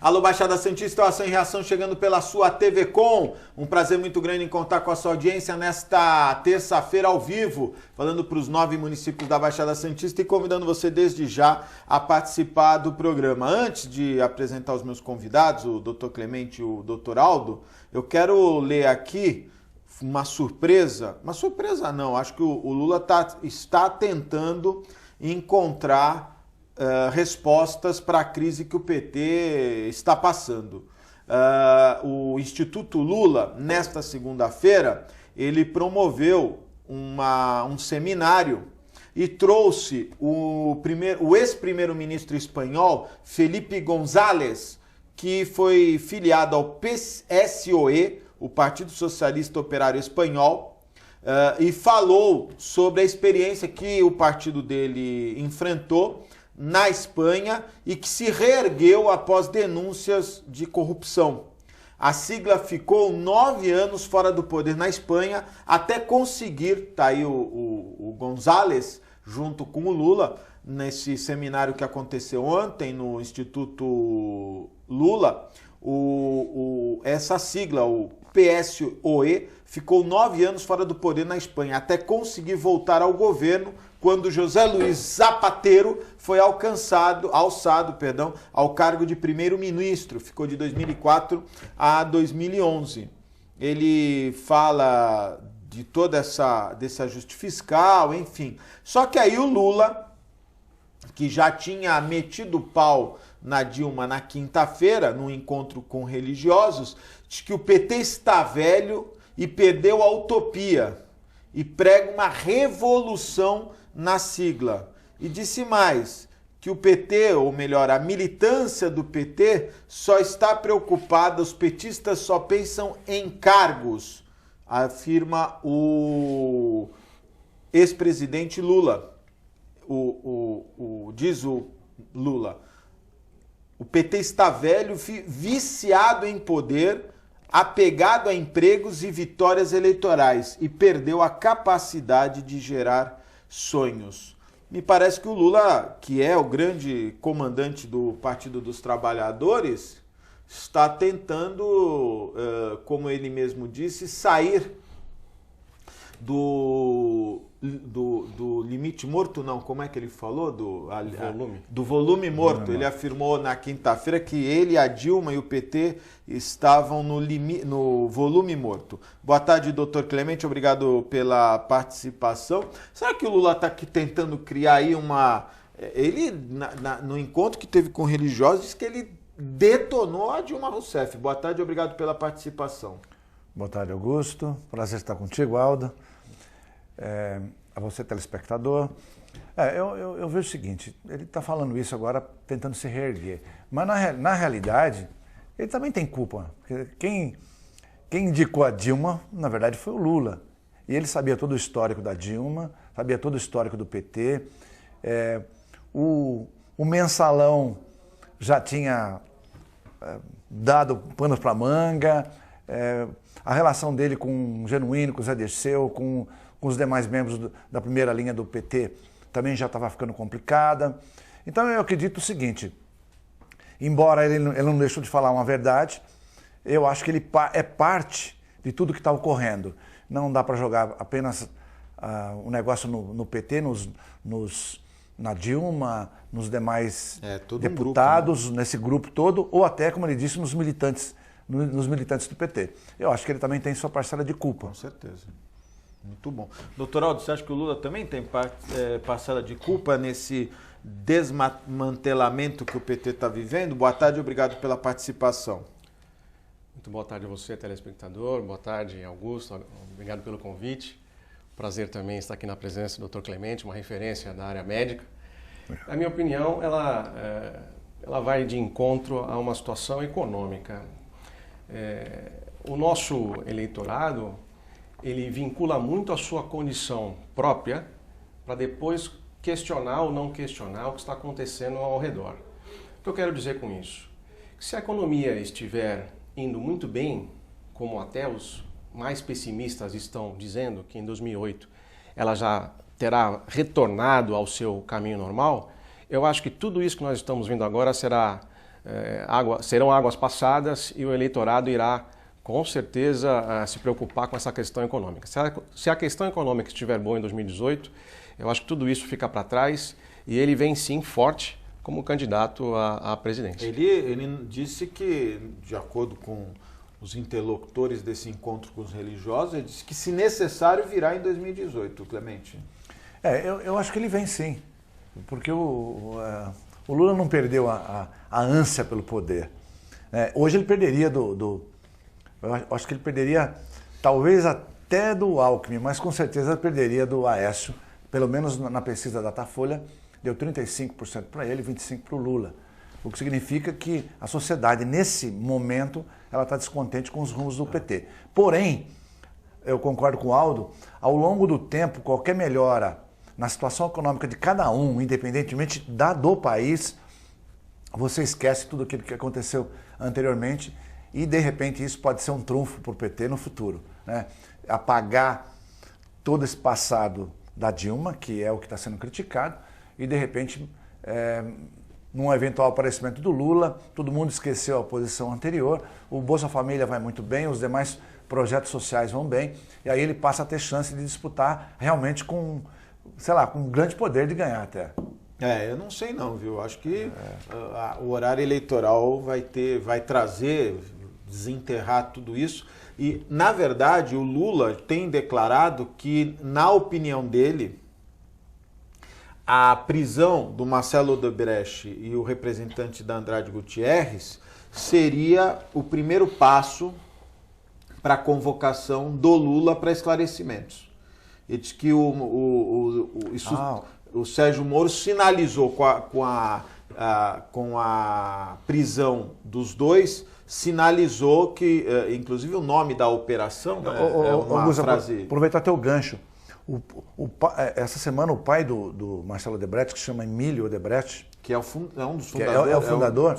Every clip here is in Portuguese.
Alô, Baixada Santista, Ação e Reação chegando pela sua TV Com. Um prazer muito grande em contar com a sua audiência nesta terça-feira ao vivo, falando para os 9 municípios da Baixada Santista e convidando você desde já a participar do programa. Antes de apresentar os meus convidados, o Dr. Clemente e o Dr. Aldo, eu quero ler aqui uma surpresa não, acho que o Lula está tentando encontrar respostas para a crise que o PT está passando. O Instituto Lula, nesta segunda-feira, ele promoveu um seminário e trouxe o ex-primeiro-ministro espanhol, Felipe González, que foi filiado ao PSOE, o Partido Socialista Operário Espanhol, e falou sobre a experiência que o partido dele enfrentou na Espanha e que se reergueu após denúncias de corrupção. A sigla ficou 9 anos fora do poder na Espanha até conseguir, tá aí o González, junto com o Lula, nesse seminário que aconteceu ontem no Instituto Lula, essa sigla, o PSOE, ficou 9 anos fora do poder na Espanha, até conseguir voltar ao governo quando José Luiz Zapatero foi alçado ao cargo de primeiro-ministro. Ficou de 2004 a 2011. Ele fala de toda desse ajuste fiscal, enfim. Só que aí o Lula, que já tinha metido o pau na Dilma na quinta-feira, num encontro com religiosos, diz que o PT está velho e perdeu a utopia e prega uma revolução na sigla. E disse mais, que o PT, ou melhor, a militância do PT, só está preocupada, os petistas só pensam em cargos, afirma o ex-presidente Lula. Diz o Lula. O PT está velho, viciado em poder, apegado a empregos e vitórias eleitorais e perdeu a capacidade de gerar sonhos. Me parece que o Lula, que é o grande comandante do Partido dos Trabalhadores, está tentando, como ele mesmo disse, sair do limite morto, não, como é que ele falou? Do volume morto. Ele afirmou na quinta-feira que ele, a Dilma e o PT estavam no volume morto. Boa tarde, doutor Clemente, obrigado pela participação. Será que o Lula está aqui tentando criar aí uma... Ele, no encontro que teve com religiosos, disse que ele detonou a Dilma Rousseff. Boa tarde, obrigado pela participação. Boa tarde, Augusto. Prazer estar contigo, Aldo. A você, telespectador. Eu vejo o seguinte, ele está falando isso agora tentando se reerguer, mas na realidade ele também tem culpa, porque quem indicou a Dilma, na verdade, foi o Lula, e ele sabia todo o histórico da Dilma, sabia todo o histórico do PT, o mensalão já tinha dado panos para manga, a relação dele com o Genuíno, com o Zé Dirceu, com os demais membros da primeira linha do PT, também já estava ficando complicada. Então eu acredito o seguinte, embora ele não deixou de falar uma verdade, eu acho que ele é parte de tudo que está ocorrendo. Não dá para jogar apenas o negócio no PT, na Dilma, nos demais deputados, grupo, né? Nesse grupo todo, ou até, como ele disse, nos militantes do PT. Eu acho que ele também tem sua parcela de culpa. Com certeza. Muito bom. Doutor Aldo, você acha que o Lula também tem parcela de culpa nesse desmantelamento que o PT está vivendo? Boa tarde, obrigado pela participação. Muito boa tarde a você, telespectador. Boa tarde, Augusto. Obrigado pelo convite. Prazer também estar aqui na presença do Dr. Clemente, uma referência da área médica. Na minha opinião, ela vai de encontro a uma situação econômica. O nosso eleitorado, ele vincula muito a sua condição própria para depois questionar ou não questionar o que está acontecendo ao redor. O que eu quero dizer com isso? Que se a economia estiver indo muito bem, como até os mais pessimistas estão dizendo, que em 2008 ela já terá retornado ao seu caminho normal, eu acho que tudo isso que nós estamos vendo agora será serão águas passadas e o eleitorado irá, com certeza, se preocupar com essa questão econômica. Se a questão econômica estiver boa em 2018, eu acho que tudo isso fica para trás e ele vem sim forte como candidato à presidência. Ele disse que, de acordo com os interlocutores desse encontro com os religiosos, ele disse que, se necessário, virá em 2018, Clemente. Eu acho que ele vem sim, porque o Lula não perdeu a ânsia pelo poder. Hoje ele perderia eu acho que ele perderia talvez até do Alckmin, mas com certeza perderia do Aécio, pelo menos na pesquisa da Datafolha, deu 35% para ele e 25% para o Lula. O que significa que a sociedade, nesse momento, ela está descontente com os rumos do PT. Porém, eu concordo com o Aldo, ao longo do tempo, qualquer melhora na situação econômica de cada um, independentemente do país, você esquece tudo aquilo que aconteceu anteriormente e, de repente, isso pode ser um trunfo para o PT no futuro, né? Apagar todo esse passado da Dilma, que é o que está sendo criticado, e, de repente, num eventual aparecimento do Lula, todo mundo esqueceu a posição anterior, o Bolsa Família vai muito bem, os demais projetos sociais vão bem, e aí ele passa a ter chance de disputar realmente com, sei lá, com um grande poder de ganhar até. Eu não sei não, viu? Acho que o horário eleitoral vai trazer, desenterrar tudo isso. E, na verdade, o Lula tem declarado que, na opinião dele, a prisão do Marcelo Odebrecht e o representante da Andrade Gutierrez seria o primeiro passo para a convocação do Lula para esclarecimentos. Ele diz que o Sérgio Moro sinalizou com a prisão dos dois, sinalizou que, inclusive, o nome da operação, né, é uma frase... Aproveitar teu gancho. Essa semana o pai do Marcelo Odebrecht, que se chama Emílio Odebrecht, que é um dos fundadores, é o fundador,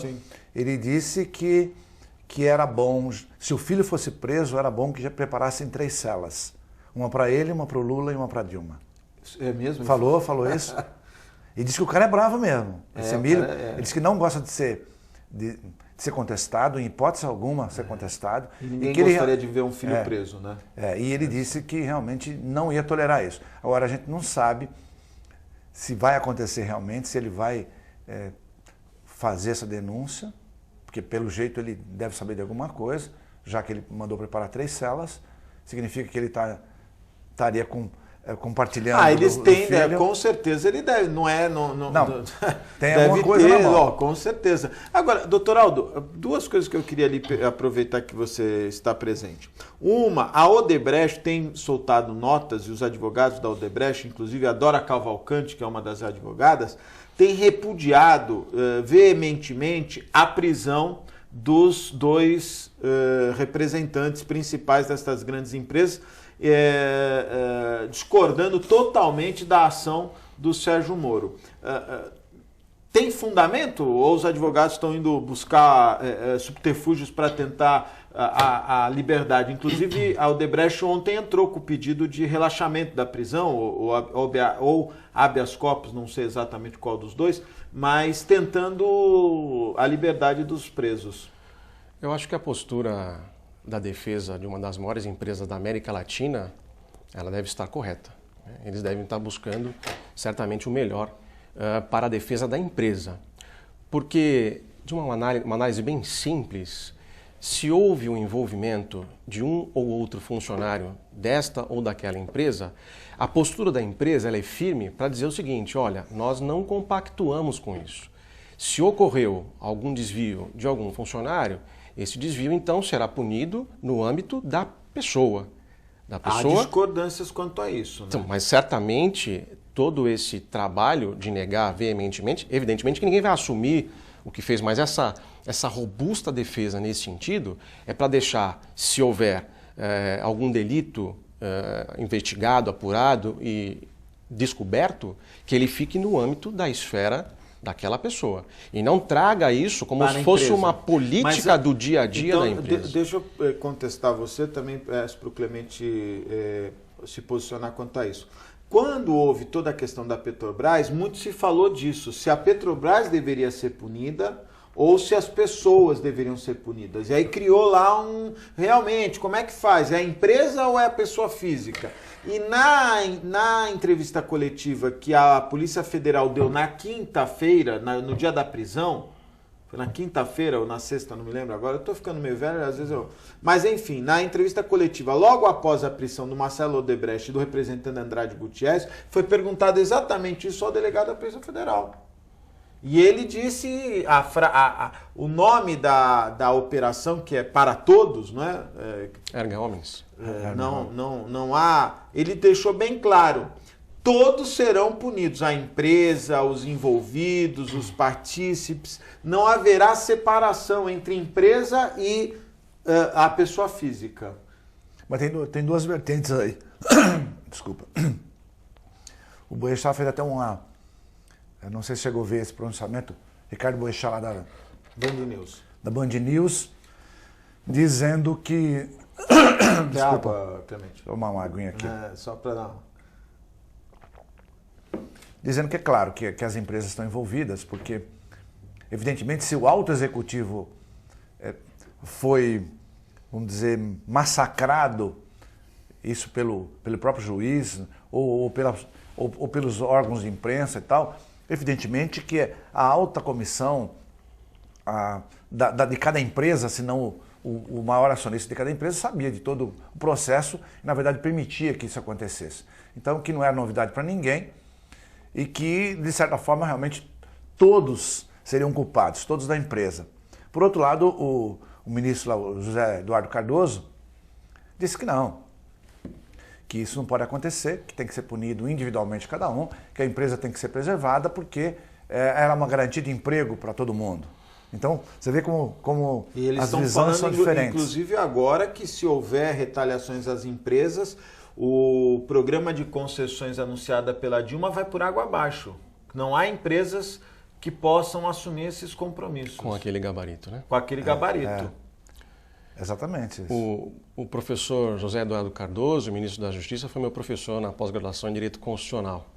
ele disse que era bom, se o filho fosse preso, era bom que já preparassem 3 celas. Uma para ele, uma para o Lula e uma para Dilma. É mesmo? Falou isso. E disse que o cara é bravo mesmo. Esse Emílio, ele disse que não gosta de ser contestado, em hipótese alguma ser contestado. E ninguém gostaria de ver um filho preso, né? E ele disse que realmente não ia tolerar isso. Agora, a gente não sabe se vai acontecer realmente, se ele vai fazer essa denúncia, porque pelo jeito ele deve saber de alguma coisa, já que ele mandou preparar 3 celas, significa que ele estaria compartilhando. Eles têm, com certeza ele deve, não tem deve alguma coisa ter, na mão. com certeza. Agora, doutor Aldo, 2 coisas que eu queria ali aproveitar que você está presente. Uma, a Odebrecht tem soltado notas, e os advogados da Odebrecht, inclusive a Dora Cavalcante, que é uma das advogadas, tem repudiado veementemente a prisão dos 2 representantes principais destas grandes empresas, discordando totalmente da ação do Sérgio Moro. Tem fundamento ou os advogados estão indo buscar subterfúgios para tentar a liberdade? Inclusive, a Odebrecht ontem entrou com o pedido de relaxamento da prisão, ou habeas corpus, não sei exatamente qual dos 2, mas tentando a liberdade dos presos. Eu acho que a postura da defesa de uma das maiores empresas da América Latina, ela deve estar correta. Eles devem estar buscando certamente o melhor para a defesa da empresa. Porque, de uma análise bem simples, se houve um envolvimento de um ou outro funcionário desta ou daquela empresa, a postura da empresa ela é firme para dizer o seguinte: olha, nós não compactuamos com isso. Se ocorreu algum desvio de algum funcionário, esse desvio, então, será punido no âmbito da pessoa. Há discordâncias quanto a isso, né? Então, mas certamente todo esse trabalho de negar veementemente, evidentemente que ninguém vai assumir o que fez, mas essa robusta defesa nesse sentido é para deixar, se houver algum delito investigado, apurado e descoberto, que ele fique no âmbito da esfera daquela pessoa. E não traga isso como se fosse uma política do dia a dia da empresa. Deixa eu contestar você, também peço para o Clemente se posicionar quanto a isso. Quando houve toda a questão da Petrobras, muito se falou disso, se a Petrobras deveria ser punida ou se as pessoas deveriam ser punidas. E aí criou lá realmente, como é que faz? É a empresa ou é a pessoa física? E na entrevista coletiva que a Polícia Federal deu na quinta-feira, no dia da prisão, foi na quinta-feira ou na sexta, não me lembro agora, eu tô ficando meio velho, às vezes eu... Mas enfim, na entrevista coletiva, logo após a prisão do Marcelo Odebrecht e do representante Andrade Gutierrez, foi perguntado exatamente isso ao delegado da Polícia Federal. E ele disse o nome da operação, que é para todos, não é? Erga Homens. Não há... Ele deixou bem claro, todos serão punidos, a empresa, os envolvidos, os partícipes, não haverá separação entre empresa e a pessoa física. Mas tem duas vertentes aí. Desculpa. O Boechat fez até uma... Eu não sei se chegou a ver esse pronunciamento, Ricardo Boechat lá da Band News, dizendo que... Desculpa, água, Clemente. Vou tomar uma aguinha aqui. Só para dar... Dizendo que é claro que as empresas estão envolvidas, porque, evidentemente, se o alto executivo foi, vamos dizer, massacrado, isso pelo próprio juiz ou pelos órgãos de imprensa e tal, evidentemente que a alta comissão de cada empresa, se não o maior acionista de cada empresa, sabia de todo o processo e, na verdade, permitia que isso acontecesse. Então, que não era novidade para ninguém e que, de certa forma, realmente todos seriam culpados, todos da empresa. Por outro lado, o ministro lá, o José Eduardo Cardoso, disse que não, que isso não pode acontecer, que tem que ser punido individualmente cada um, que a empresa tem que ser preservada porque ela é uma garantia de emprego para todo mundo. Então, você vê como as visões são diferentes. Inclusive agora que se houver retaliações às empresas, o programa de concessões anunciado pela Dilma vai por água abaixo. Não há empresas que possam assumir esses compromissos. Com aquele gabarito, né? Com aquele gabarito. Exatamente isso. O professor José Eduardo Cardoso, ministro da Justiça, foi meu professor na pós-graduação em Direito Constitucional.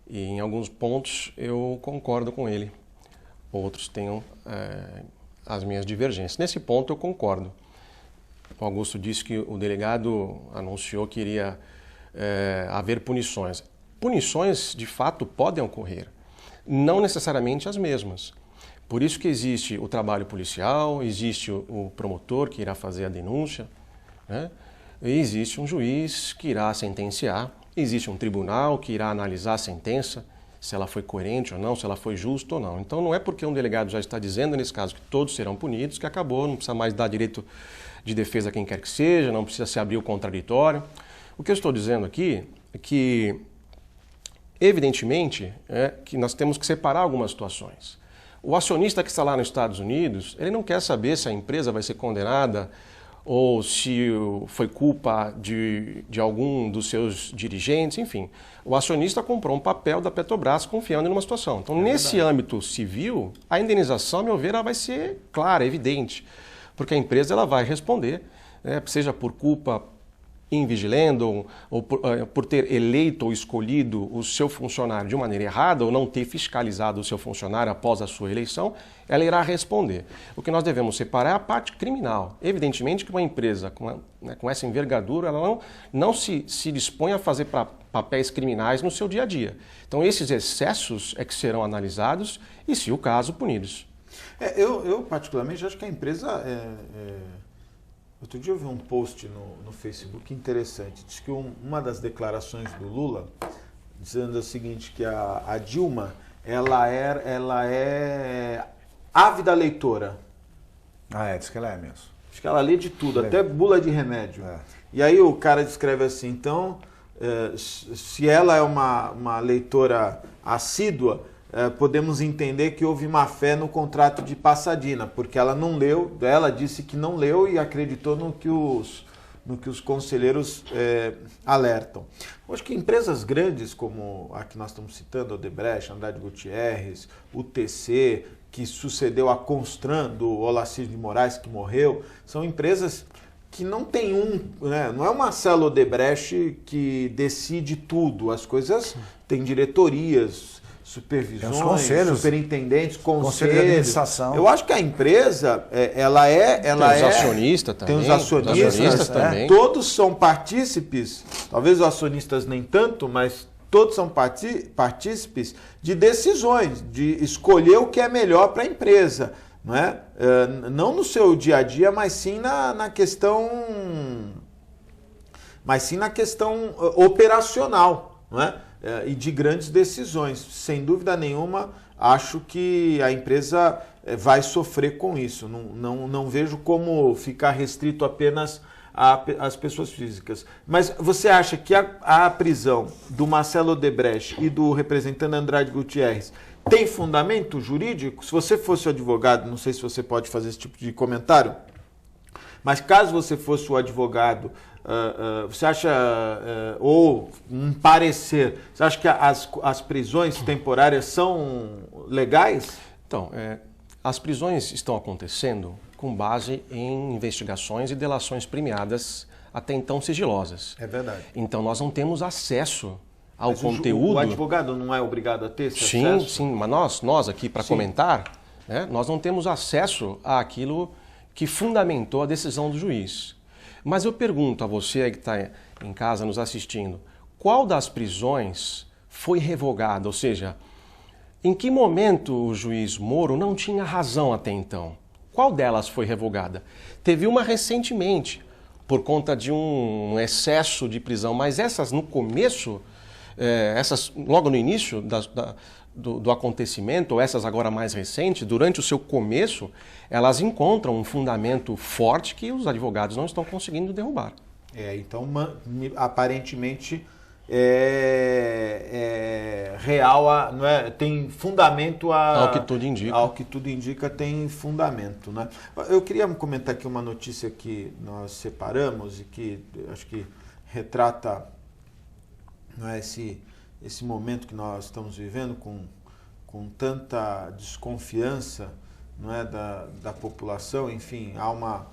E em alguns pontos eu concordo com ele. Outros tenham as minhas divergências. Nesse ponto eu concordo. O Augusto disse que o delegado anunciou que iria haver punições. Punições, de fato, podem ocorrer. Não necessariamente as mesmas. Por isso que existe o trabalho policial, existe o promotor que irá fazer a denúncia, né? E existe um juiz que irá sentenciar, existe um tribunal que irá analisar a sentença, se ela foi coerente ou não, se ela foi justa ou não. Então não é porque um delegado já está dizendo, nesse caso, que todos serão punidos, que acabou, não precisa mais dar direito de defesa a quem quer que seja, não precisa se abrir o contraditório. O que eu estou dizendo aqui é que, evidentemente, que nós temos que separar algumas situações. O acionista que está lá nos Estados Unidos, ele não quer saber se a empresa vai ser condenada ou se foi culpa de algum dos seus dirigentes, enfim. O acionista comprou um papel da Petrobras confiando numa situação. Então, nesse âmbito civil, a indenização, a meu ver, ela vai ser clara, evidente, porque a empresa ela vai responder, seja por culpa invigilando ou por ter eleito ou escolhido o seu funcionário de maneira errada ou não ter fiscalizado o seu funcionário após a sua eleição, ela irá responder. O que nós devemos separar é a parte criminal. Evidentemente que uma empresa com essa envergadura, ela não se dispõe a fazer papéis criminais no seu dia a dia. Então esses excessos é que serão analisados e, se o caso, punidos. Eu particularmente acho que a empresa... Outro dia eu vi um post no Facebook interessante. Diz que uma das declarações do Lula, dizendo o seguinte, que a Dilma, ela é ávida leitora. Diz que ela é mesmo. Acho que ela lê de tudo, até bula de remédio. E aí o cara descreve assim, então, se ela é uma leitora assídua, podemos entender que houve má fé no contrato de Pasadena, porque ela não leu, ela disse que não leu e acreditou no que os conselheiros alertam. Eu acho que empresas grandes como a que nós estamos citando, Odebrecht, Andrade Gutierrez, UTC, que sucedeu a Constran, do Olacir de Moraes, que morreu, são empresas que não tem não é uma Marcelo Odebrecht que decide tudo, as coisas têm diretorias, supervisões, conselhos, superintendentes, conselho de administração. Eu acho que a empresa, ela tem os acionistas também. Tem os acionistas também. Todos são partícipes, talvez os acionistas nem tanto, mas todos são partícipes de decisões, de escolher o que é melhor para a empresa. Não é? Não no seu dia a dia, mas sim na questão operacional, não é? E de grandes decisões. Sem dúvida nenhuma, acho que a empresa vai sofrer com isso. Não vejo como ficar restrito apenas às pessoas físicas. Mas você acha que a prisão do Marcelo Odebrecht e do representante Andrade Gutierrez tem fundamento jurídico? Se você fosse o advogado, não sei se você pode fazer esse tipo de comentário, mas caso você fosse o advogado, você acha, ou um parecer, você acha que as prisões temporárias são legais? Então, as prisões estão acontecendo com base em investigações e delações premiadas, até então sigilosas. É verdade. Então, nós não temos acesso ao Mas conteúdo. O advogado não é obrigado a ter esse sim, acesso? Sim, mas nós aqui para comentar, né, nós não temos acesso àquilo que fundamentou a decisão do juiz. Mas eu pergunto a você que está em casa nos assistindo, qual das prisões foi revogada? Ou seja, em que momento o juiz Moro não tinha razão até então? Qual delas foi revogada? Teve uma recentemente, por conta de um excesso de prisão, mas essas no começo, essas logo no início do acontecimento, ou essas agora mais recentes, durante o seu começo, elas encontram um fundamento forte que os advogados não estão conseguindo derrubar. Então, aparentemente, real, não é? Tem fundamento ao que tudo indica. Ao que tudo indica tem fundamento, né? Eu queria comentar aqui uma notícia que nós separamos e que acho que retrata, não é, esse momento que nós estamos vivendo com tanta desconfiança, não é, da população. Enfim, há uma...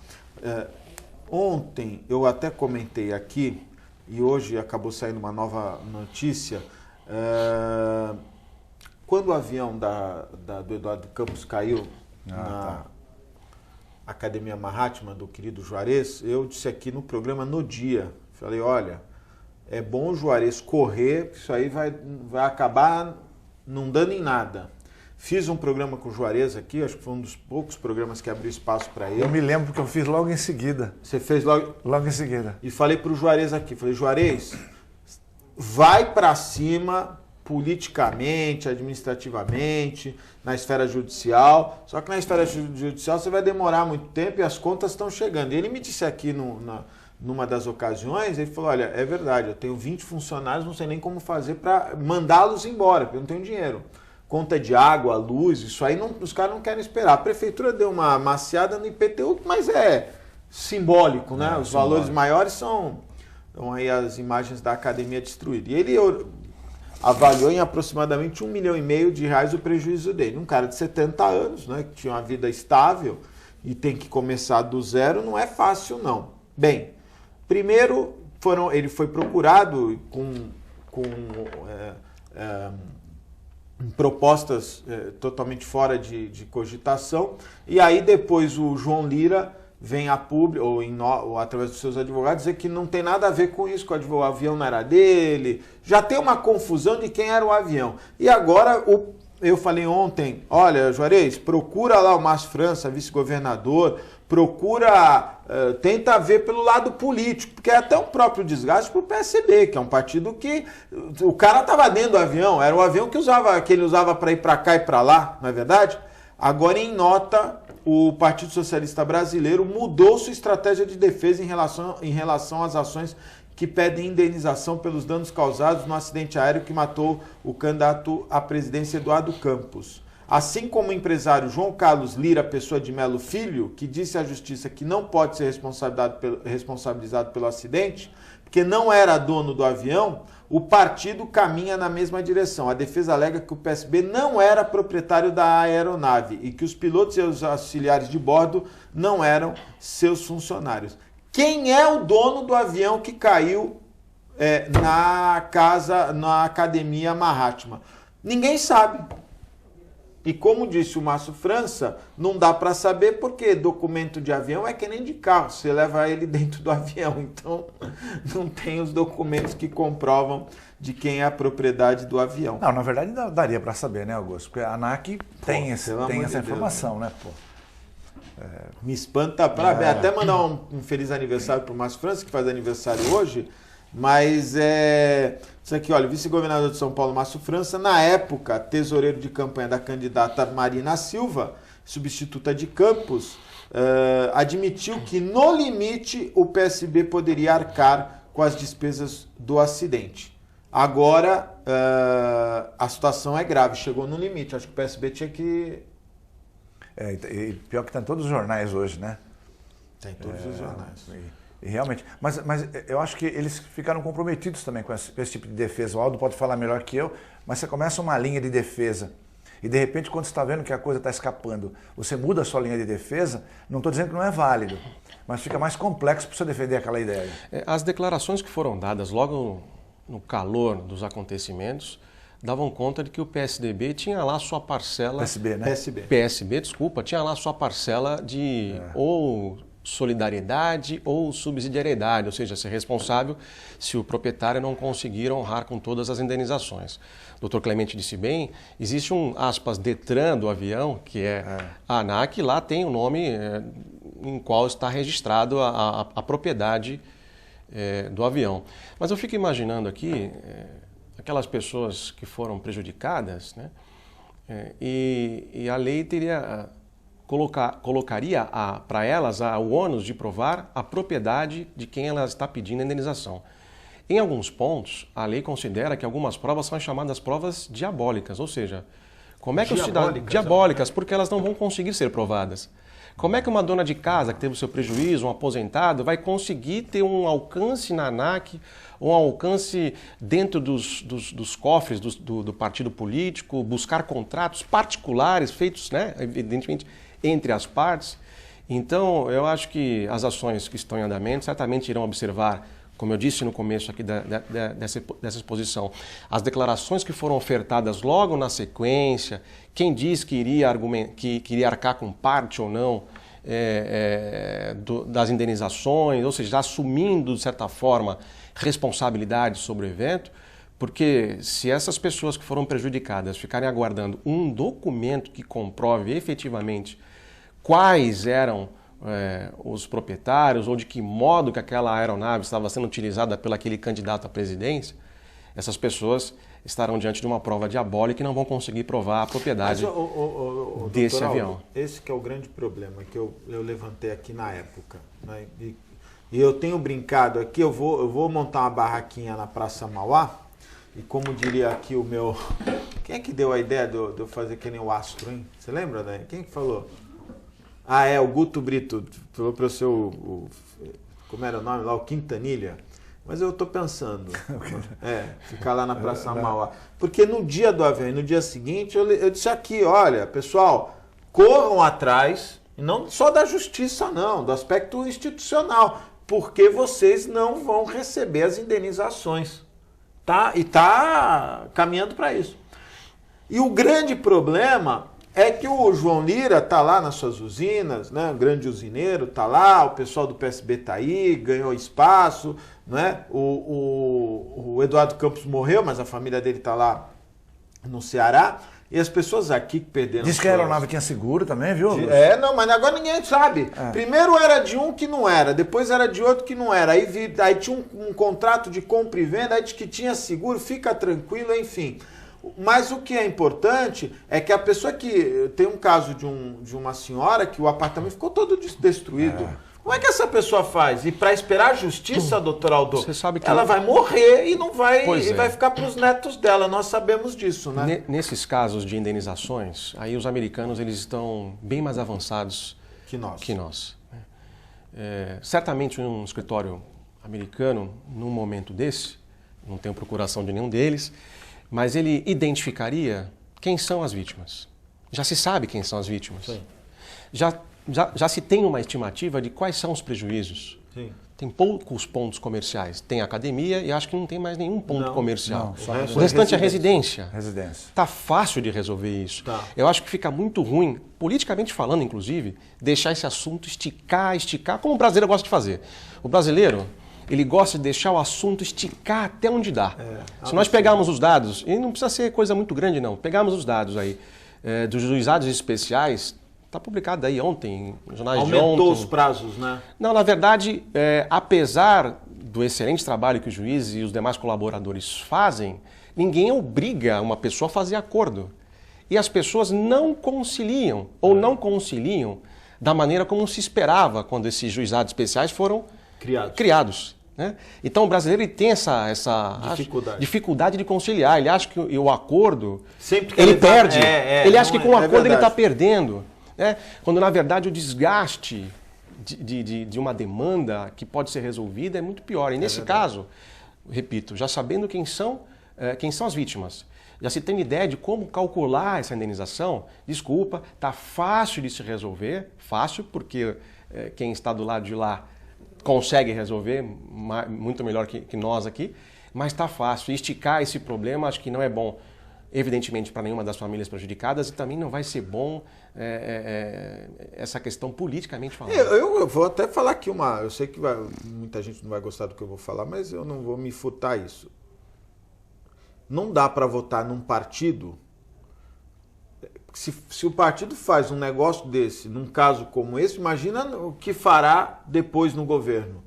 ontem eu até comentei aqui, e hoje acabou saindo uma nova notícia, quando o avião do Eduardo Campos caiu na Academia Mahatma, do querido Juarez, eu disse aqui no programa no dia, falei, olha, é bom o Juarez correr, porque isso aí vai acabar não dando em nada. Fiz um programa com o Juarez aqui, acho que foi um dos poucos programas que abriu espaço para ele. Eu me lembro porque eu fiz logo em seguida. Você fez logo? Logo em seguida. E falei para o Juarez aqui, falei, Juarez, vai para cima politicamente, administrativamente, na esfera judicial, só que na esfera judicial você vai demorar muito tempo e as contas estão chegando. E ele me disse aqui numa das ocasiões, ele falou, olha, é verdade, eu tenho 20 funcionários, não sei nem como fazer para mandá-los embora, porque eu não tenho dinheiro. Conta de água, luz, isso aí os caras não querem esperar. A prefeitura deu uma maciada no IPTU, mas é simbólico, né? Os valores maiores são aí as imagens da academia destruída. E ele avaliou em aproximadamente R$1,5 milhão o prejuízo dele. Um cara de 70 anos, né, que tinha uma vida estável e tem que começar do zero, não é fácil, não. Bem, primeiro ele foi procurado com propostas totalmente fora de cogitação, e aí depois o João Lira vem a público, ou através dos seus advogados, dizer que não tem nada a ver com isso, que o avião não era dele, já tem uma confusão de quem era o avião. E agora, eu falei ontem, olha, Juarez, procura lá o Márcio França, vice-governador, tenta ver pelo lado político, porque é até um próprio desgaste para o PSB, que é um partido que o cara estava dentro do avião, era o avião que ele usava para ir para cá e para lá, não é verdade? Agora, em nota, o Partido Socialista Brasileiro mudou sua estratégia de defesa em relação às ações que pedem indenização pelos danos causados no acidente aéreo que matou o candidato à presidência Eduardo Campos. Assim como o empresário João Carlos Lira Pessoa de Melo Filho, que disse à Justiça que não pode ser responsabilizado pelo acidente, porque não era dono do avião, o partido caminha na mesma direção. A defesa alega que o PSB não era proprietário da aeronave e que os pilotos e os auxiliares de bordo não eram seus funcionários. Quem é o dono do avião que caiu na Academia Mahatma? Ninguém sabe. E como disse o Márcio França, não dá para saber porque documento de avião é que nem de carro, você leva ele dentro do avião, então não tem os documentos que comprovam de quem é a propriedade do avião. Não, na verdade daria para saber, né, Augusto? Porque a ANAC tem essa informação, né, pô? Me espanta para ver. Até mandar um feliz aniversário para o Márcio França, que faz aniversário hoje. Mas isso aqui, olha, vice-governador de São Paulo, Márcio França, na época, tesoureiro de campanha da candidata Marina Silva, substituta de Campos, admitiu que, no limite, o PSB poderia arcar com as despesas do acidente. Agora, a situação é grave, chegou no limite. Acho que o PSB tinha que... E pior que está em todos os jornais hoje, né? Tem todos os jornais. E realmente, mas eu acho que eles ficaram comprometidos também com esse tipo de defesa. O Aldo pode falar melhor que eu, mas você começa uma linha de defesa e de repente quando você está vendo que a coisa está escapando, você muda a sua linha de defesa, não estou dizendo que não é válido, mas fica mais complexo para você defender aquela ideia. As declarações que foram dadas logo no calor dos acontecimentos davam conta de que o PSDB tinha lá sua parcela... PSB, né? PSB, desculpa, tinha lá sua parcela de ou solidariedade ou subsidiariedade, ou seja, ser responsável se o proprietário não conseguir honrar com todas as indenizações. O Dr. Clemente disse bem, existe um, aspas, Detran do avião, que é a ANAC, lá tem o nome em qual está registrado a propriedade do avião. Mas eu fico imaginando aqui aquelas pessoas que foram prejudicadas, né? E a lei teria... colocaria para elas o ônus de provar a propriedade de quem ela está pedindo a indenização. Em alguns pontos, a lei considera que algumas provas são chamadas provas diabólicas, ou seja, como é que diabólicas, porque elas não vão conseguir ser provadas. Como é que uma dona de casa que teve o seu prejuízo, um aposentado, vai conseguir ter um alcance na ANAC, um alcance dentro dos cofres do partido político, buscar contratos particulares feitos, né, evidentemente, entre as partes? Então, eu acho que as ações que estão em andamento certamente irão observar, como eu disse no começo aqui dessa exposição, as declarações que foram ofertadas logo na sequência, quem diz que iria arcar com parte ou não das indenizações, ou seja, assumindo, de certa forma, responsabilidade sobre o evento, porque se essas pessoas que foram prejudicadas ficarem aguardando um documento que comprove efetivamente quais eram os proprietários ou de que modo que aquela aeronave estava sendo utilizada pelo aquele candidato à presidência, essas pessoas estarão diante de uma prova diabólica e não vão conseguir provar a propriedade desse avião. Esse que é o grande problema que eu levantei aqui na época, né? E eu tenho brincado aqui, eu vou montar uma barraquinha na Praça Mauá, e como diria aqui o meu... Quem é que deu a ideia de eu fazer que nem o Astro, hein? Você lembra, Dani? Quem que falou? O Guto Brito falou para o seu... Como era o nome lá? O Quintanilha. Mas eu estou pensando, ficar lá na Praça Mauá. Porque no dia do avião e no dia seguinte, eu disse aqui, olha, pessoal, corram atrás, e não só da justiça não, do aspecto institucional, porque vocês não vão receber as indenizações. Tá? E está caminhando para isso. E o grande problema é que o João Lira está lá nas suas usinas, né? O grande usineiro está lá, o pessoal do PSB está aí, ganhou espaço, né? O Eduardo Campos morreu, mas a família dele está lá no Ceará. E as pessoas aqui que perderam... Diz que a aeronave tinha seguro também, viu? Não, mas agora ninguém sabe. Primeiro era de um que não era, depois era de outro que não era. Aí tinha um contrato de compra e venda, aí de que tinha seguro, fica tranquilo, enfim. Mas o que é importante é que a pessoa que... Tem um caso de uma senhora que o apartamento ficou todo destruído. Como é que essa pessoa faz? E para esperar a justiça, doutor Aldo, você sabe que ela vai morrer e não vai, vai ficar para os netos dela. Nós sabemos disso, né? Nesses casos de indenizações, aí os americanos eles estão bem mais avançados que nós. Certamente um escritório americano, num momento desse, não tenho procuração de nenhum deles, mas ele identificaria quem são as vítimas. Já se sabe quem são as vítimas. Sim. Já se tem uma estimativa de quais são os prejuízos. Sim. tem poucos pontos comerciais. Tem academia e acho que não tem mais nenhum ponto comercial. Não, o restante é residência. Residência. Tá fácil de resolver isso. Tá. Eu acho que fica muito ruim, politicamente falando, inclusive, deixar esse assunto esticar, como o brasileiro gosta de fazer. O brasileiro, ele gosta de deixar o assunto esticar até onde dá. Se nós pegarmos os dados, e não precisa ser coisa muito grande não, pegarmos os dados aí dos juizados especiais, está publicado aí ontem, nos jornais de ontem. Aumentou os prazos, né? Não, na verdade, apesar do excelente trabalho que os juízes e os demais colaboradores fazem, ninguém obriga uma pessoa a fazer acordo. E as pessoas não conciliam, ou não conciliam da maneira como se esperava quando esses juizados especiais foram criados. Né? Então o brasileiro ele tem essa dificuldade de conciliar. Ele acha que o acordo, ele perde. Ele acha que com o acordo ele está perdendo. Né? Quando na verdade o desgaste de uma demanda que pode ser resolvida é muito pior. E nesse caso, repito, já sabendo quem são as vítimas, já se tem ideia de como calcular essa indenização, desculpa, está fácil de se resolver, fácil porque quem está do lado de lá consegue resolver muito melhor que nós aqui, mas está fácil. E esticar esse problema acho que não é bom, evidentemente, para nenhuma das famílias prejudicadas e também não vai ser bom essa questão politicamente falando. Eu vou até falar aqui eu sei que muita gente não vai gostar do que eu vou falar, mas eu não vou me furtar isso. Não dá para votar num partido. Se o partido faz um negócio desse, num caso como esse, imagina o que fará depois no governo.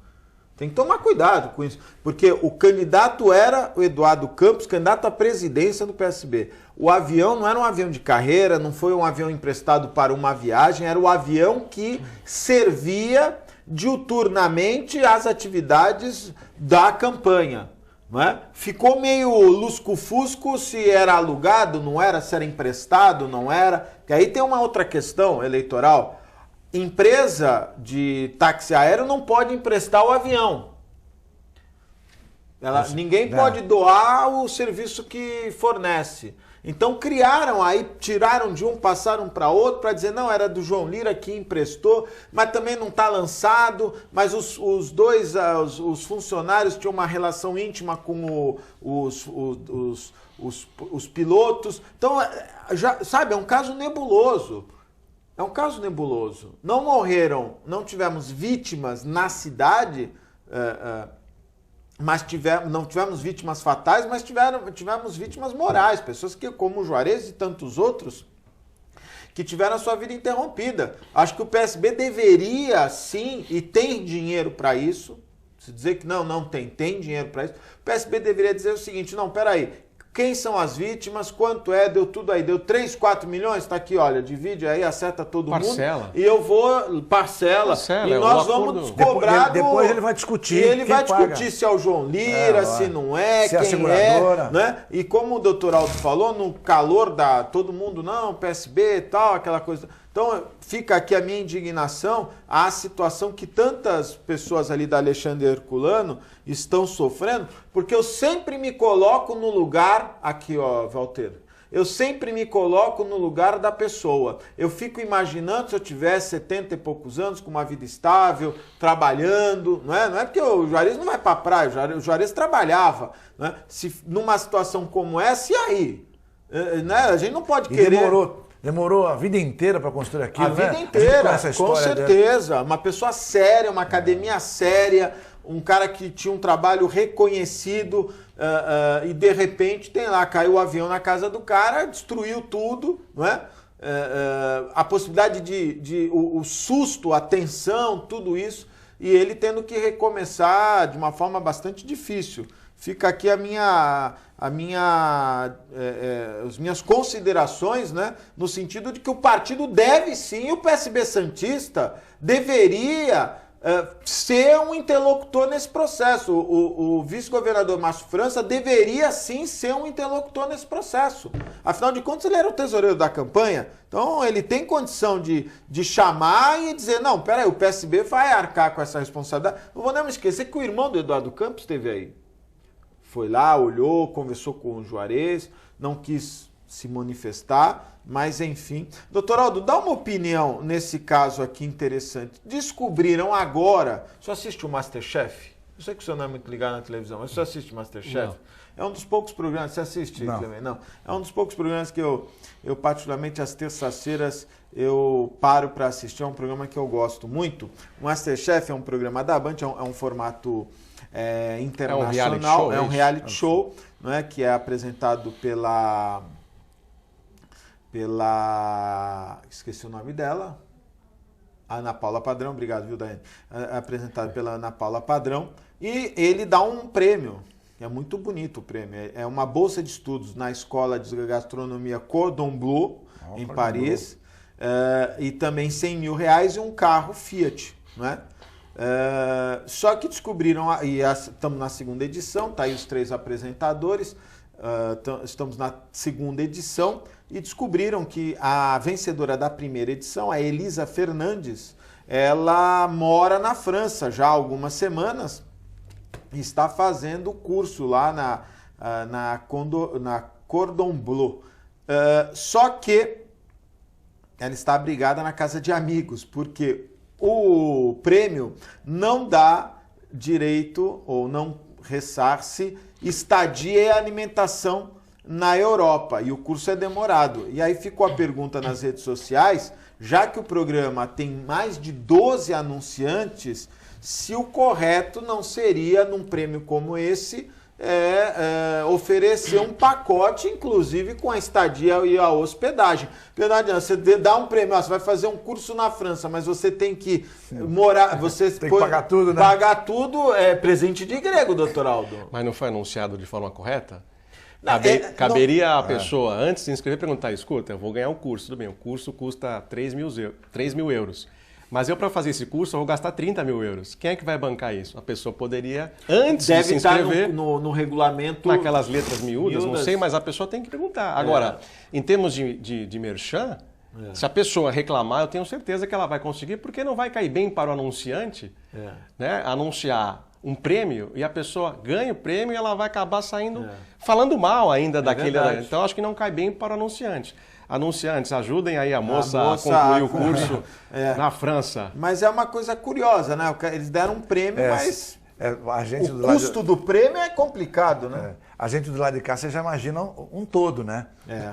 Tem que tomar cuidado com isso, porque o candidato era o Eduardo Campos, candidato à presidência do PSB. O avião não era um avião de carreira, não foi um avião emprestado para uma viagem, era o avião que servia diuturnamente às atividades da campanha. Não é? Ficou meio lusco-fusco se era alugado, não era, se era emprestado, não era. Porque aí tem uma outra questão eleitoral. Empresa de táxi aéreo não pode emprestar o avião. Ninguém pode doar o serviço que fornece. Então criaram aí, tiraram de um, passaram para outro para dizer, não, era do João Lira que emprestou, mas também não está lançado, mas os funcionários tinham uma relação íntima com os pilotos. Então, sabe, é um caso nebuloso. É um caso nebuloso. Não morreram, não tivemos vítimas na cidade, mas não tivemos vítimas fatais, mas tivemos vítimas morais, pessoas que, como o Juarez e tantos outros, que tiveram a sua vida interrompida. Acho que o PSB deveria, sim, e tem dinheiro para isso, se dizer que não tem dinheiro para isso, o PSB deveria dizer o seguinte, não, peraí, quem são as vítimas, quanto deu tudo aí, deu 3, 4 milhões, tá aqui, olha, divide aí, acerta todo mundo. E eu vou, parcela e nós vamos cobrar depois ele vai discutir. E ele vai discutir se é o João Lira, se não é, se quem é a seguradora. Né? E como o doutor Aldo falou, no calor da todo mundo, não, PSB e tal, aquela coisa. Então, fica aqui a minha indignação à situação que tantas pessoas ali da Alexandre Herculano estão sofrendo, porque eu sempre me coloco no lugar, aqui ó, Walter, eu sempre me coloco no lugar da pessoa. Eu fico imaginando se eu tivesse 70 e poucos anos, com uma vida estável, trabalhando, não é porque o Juarez não vai para a praia, o Juarez trabalhava, né? Se numa situação como essa, e aí? Né? A gente não pode querer... Demorou a vida inteira para construir aquilo, né? A vida inteira, com certeza. Uma pessoa séria, uma academia séria, um cara que tinha um trabalho reconhecido e de repente tem lá, caiu o avião na casa do cara, destruiu tudo, não é? A possibilidade o susto, a tensão, tudo isso, e ele tendo que recomeçar de uma forma bastante difícil. Fica aqui as minhas considerações, né, no sentido de que o partido deve sim, o PSB Santista deveria ser um interlocutor nesse processo. O vice-governador Márcio França deveria sim ser um interlocutor nesse processo. Afinal de contas, ele era o tesoureiro da campanha, então ele tem condição de chamar e dizer, não, peraí, o PSB vai arcar com essa responsabilidade. Não podemos esquecer que o irmão do Eduardo Campos esteve aí. Foi lá, olhou, conversou com o Juarez, não quis se manifestar, Mas, enfim. Doutor Aldo, dá uma opinião nesse caso aqui interessante. Descobriram agora... O senhor assiste o MasterChef? Eu sei que o senhor não é muito ligado na televisão, mas o senhor assiste o MasterChef? Não. É um dos poucos programas... Você assiste, Clemente? Não. É um dos poucos programas que eu particularmente, às terças-feiras, eu paro para assistir. É um programa que eu gosto muito. O MasterChef é um programa da Band, é um formato internacional. É um reality show, não é? Que é apresentado pela... Esqueci o nome dela. Ana Paula Padrão, obrigado, viu, Daiane? Apresentado pela Ana Paula Padrão. E ele dá um prêmio. É muito bonito o prêmio. É uma bolsa de estudos na Escola de Gastronomia Cordon Bleu, em Paris. E também R$100 mil e um carro Fiat, não é? Só que descobriram, e estamos na segunda edição, tá aí os 3 apresentadores, estamos na segunda edição, e descobriram que a vencedora da primeira edição, a Elisa Fernandes, ela mora na França já há algumas semanas e está fazendo curso lá na Cordon Bleu. Só que ela está abrigada na casa de amigos, porque o prêmio não dá direito ou não ressarce estadia e alimentação na Europa, e o curso é demorado. E aí ficou a pergunta nas redes sociais, já que o programa tem mais de 12 anunciantes, se o correto não seria, num prêmio como esse, oferecer um pacote, inclusive com a estadia e a hospedagem. Porque não adianta, você dá um prêmio, você vai fazer um curso na França, mas você tem que morar, você tem que pagar tudo, né? Pagar tudo é presente de grego, doutor Aldo. Mas não foi anunciado de forma correta? Caberia a pessoa, antes de se inscrever, perguntar, escuta, eu vou ganhar um curso, tudo bem, o curso custa 3 mil euros. Mas eu, para fazer esse curso, eu vou gastar 30 mil euros. Quem é que vai bancar isso? A pessoa poderia, antes de se inscrever... no regulamento... Naquelas letras miúdas, não sei, mas a pessoa tem que perguntar. Agora, em termos de merchan, se a pessoa reclamar, eu tenho certeza que ela vai conseguir, porque não vai cair bem para o anunciante, né, anunciar um prêmio e a pessoa ganha o prêmio e ela vai acabar saindo falando mal ainda daquele... Então, acho que não cai bem para o anunciante. Anunciantes, ajudem aí a moça a concluir o curso na França. Mas é uma coisa curiosa, né? Eles deram um prêmio, mas o custo do prêmio é complicado, né? A gente do lado de cá, você já imagina um todo, né?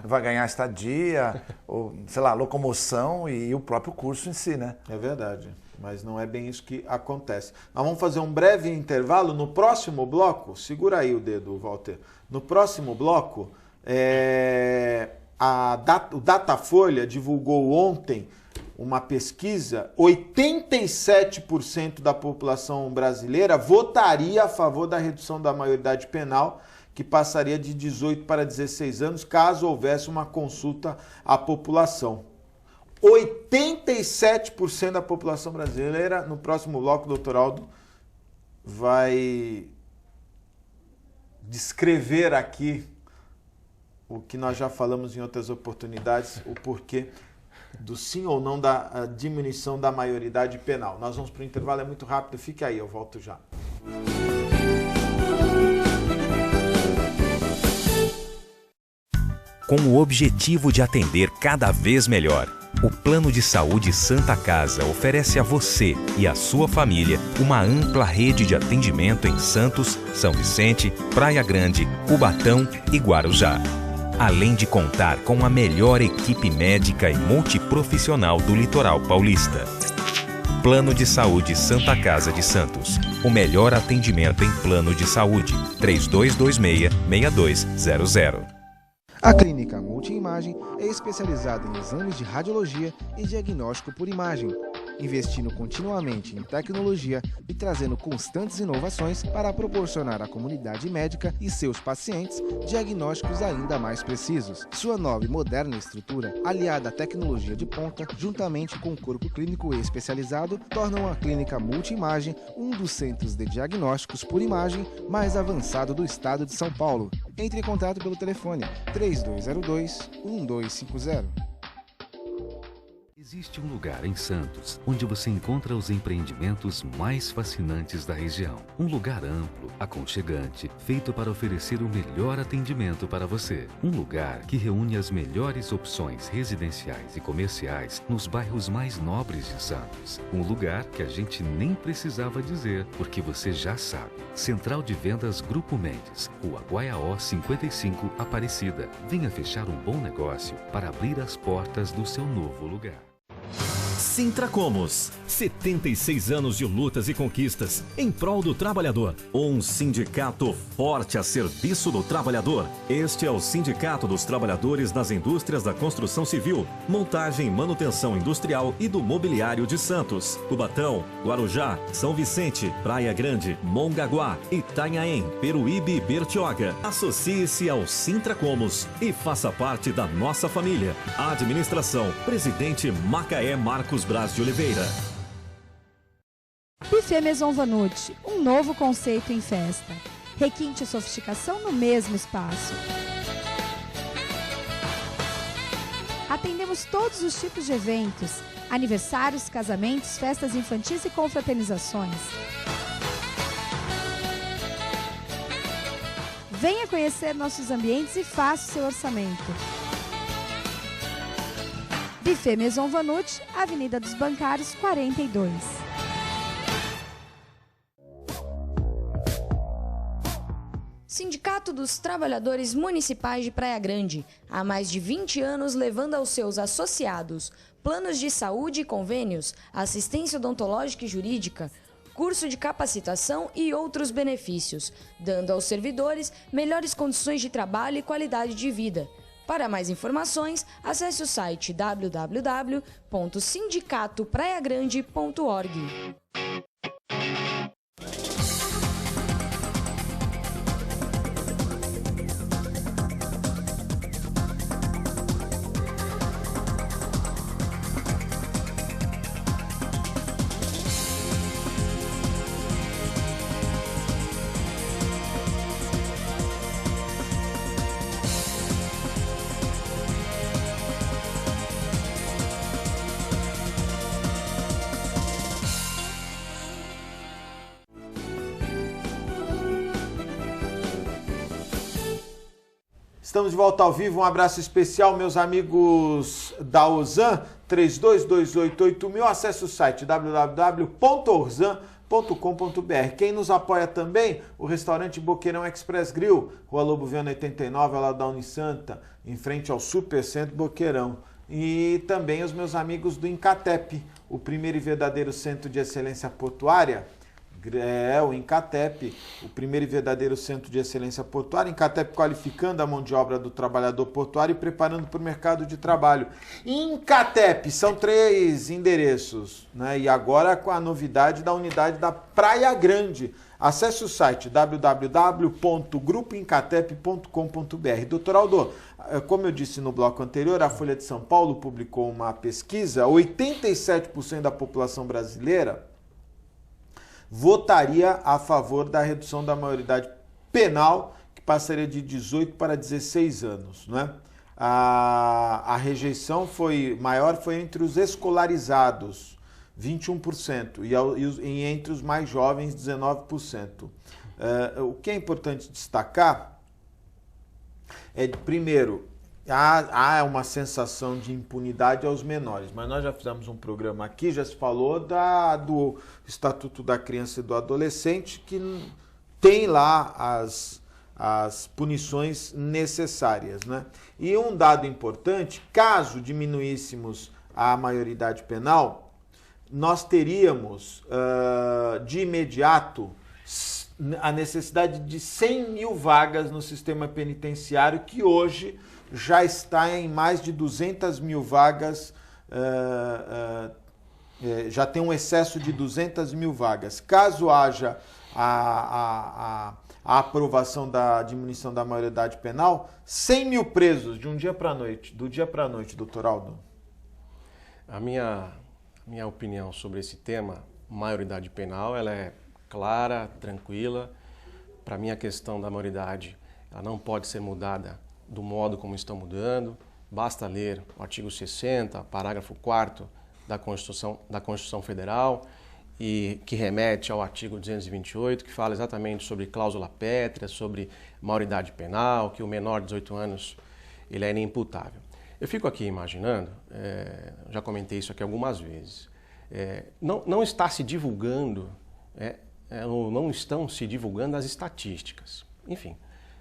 Vai ganhar estadia, ou, sei lá, locomoção e o próprio curso em si, né? É verdade, mas não é bem isso que acontece. Nós vamos fazer um breve intervalo. No próximo bloco, segura aí o dedo, Walter. No próximo bloco, o Datafolha divulgou ontem uma pesquisa, 87% da população brasileira votaria a favor da redução da maioridade penal, que passaria de 18 para 16 anos, caso houvesse uma consulta à população. 87% da população brasileira. No próximo bloco, o doutor Aldo vai descrever aqui o que nós já falamos em outras oportunidades, o porquê do sim ou não da diminuição da maioridade penal. Nós vamos para o intervalo, é muito rápido, fique aí, eu volto já. Com o objetivo de atender cada vez melhor, o Plano de Saúde Santa Casa oferece a você e a sua família uma ampla rede de atendimento em Santos, São Vicente, Praia Grande, Cubatão e Guarujá. Além de contar com a melhor equipe médica e multiprofissional do litoral paulista. Plano de Saúde Santa Casa de Santos. O melhor atendimento em plano de saúde. 3226-6200. A Clínica Multiimagem é especializada em exames de radiologia e diagnóstico por imagem, investindo continuamente em tecnologia e trazendo constantes inovações para proporcionar à comunidade médica e seus pacientes diagnósticos ainda mais precisos. Sua nova e moderna estrutura, aliada à tecnologia de ponta, juntamente com o corpo clínico especializado, tornam a Clínica Multiimagem um dos centros de diagnósticos por imagem mais avançado do estado de São Paulo. Entre em contato pelo telefone 3202-1250. Existe um lugar em Santos onde você encontra os empreendimentos mais fascinantes da região. Um lugar amplo, aconchegante, feito para oferecer o melhor atendimento para você. Um lugar que reúne as melhores opções residenciais e comerciais nos bairros mais nobres de Santos. Um lugar que a gente nem precisava dizer, porque você já sabe. Central de Vendas Grupo Mendes, Rua Guaiaó 55, Aparecida. Venha fechar um bom negócio para abrir as portas do seu novo lugar. Sintracomos, 76 anos de lutas e conquistas em prol do trabalhador. Um sindicato forte a serviço do trabalhador. Este é o Sindicato dos Trabalhadores das Indústrias da Construção Civil, Montagem e Manutenção Industrial e do Mobiliário de Santos, Cubatão, Guarujá, São Vicente, Praia Grande, Mongaguá, Itanhaém, Peruíbe e Bertioga. Associe-se ao Sintracomos e faça parte da nossa família. Administração, Presidente Macaé Marcos Braz de Oliveira. Buffet Maison Vanut, um novo conceito em festa. Requinte e sofisticação no mesmo espaço. Atendemos todos os tipos de eventos, aniversários, casamentos, festas infantis e confraternizações. Venha conhecer nossos ambientes e faça o seu orçamento. Buffet Maison Vanut, Avenida dos Bancários, 42. Sindicato dos Trabalhadores Municipais de Praia Grande, há mais de 20 anos levando aos seus associados planos de saúde e convênios, assistência odontológica e jurídica, curso de capacitação e outros benefícios, dando aos servidores melhores condições de trabalho e qualidade de vida. Para mais informações, acesse o site www.sindicatopraiagrande.org. Estamos de volta ao vivo, um abraço especial, meus amigos da Orzan, 32288000, acesse o site www.orzan.com.br. Quem nos apoia também, o restaurante Boqueirão Express Grill, Rua Lobo Viana 89, ao lado da Unisanta, em frente ao Supercentro Boqueirão. E também os meus amigos do Incatep, o primeiro e verdadeiro centro de excelência portuária. O Incatep, o primeiro e verdadeiro centro de excelência portuária. Incatep qualificando a mão de obra do trabalhador portuário e preparando para o mercado de trabalho. Incatep, são 3 endereços, né? E agora com a novidade da unidade da Praia Grande. Acesse o site www.grupoincatep.com.br. Doutor Aldo, como eu disse no bloco anterior, a Folha de São Paulo publicou uma pesquisa, 87% da população brasileira votaria a favor da redução da maioridade penal, que passaria de 18 para 16 anos. Né? A rejeição maior foi entre os escolarizados, 21%, e entre os mais jovens, 19%. O que é importante destacar é, primeiro, há uma sensação de impunidade aos menores, mas nós já fizemos um programa aqui, já se falou do Estatuto da Criança e do Adolescente, que tem lá as punições necessárias. Né? E um dado importante, caso diminuíssemos a maioridade penal, nós teríamos de imediato a necessidade de 100 mil vagas no sistema penitenciário, que hoje já está em mais de 200 mil vagas, já tem um excesso de 200 mil vagas. Caso haja a aprovação da diminuição da maioridade penal, 100 mil presos do dia para a noite, doutor Aldo. A minha opinião sobre esse tema, maioridade penal, ela é clara, tranquila. Para mim, a questão da maioridade, ela não pode ser mudada do modo como estão mudando. Basta ler o artigo 60, parágrafo 4º da Constituição Federal, e que remete ao artigo 228, que fala exatamente sobre cláusula pétrea, sobre maioridade penal, que o menor de 18 anos ele é inimputável. Eu fico aqui imaginando, já comentei isso aqui algumas vezes, não está se divulgando, não estão se divulgando as estatísticas. Enfim,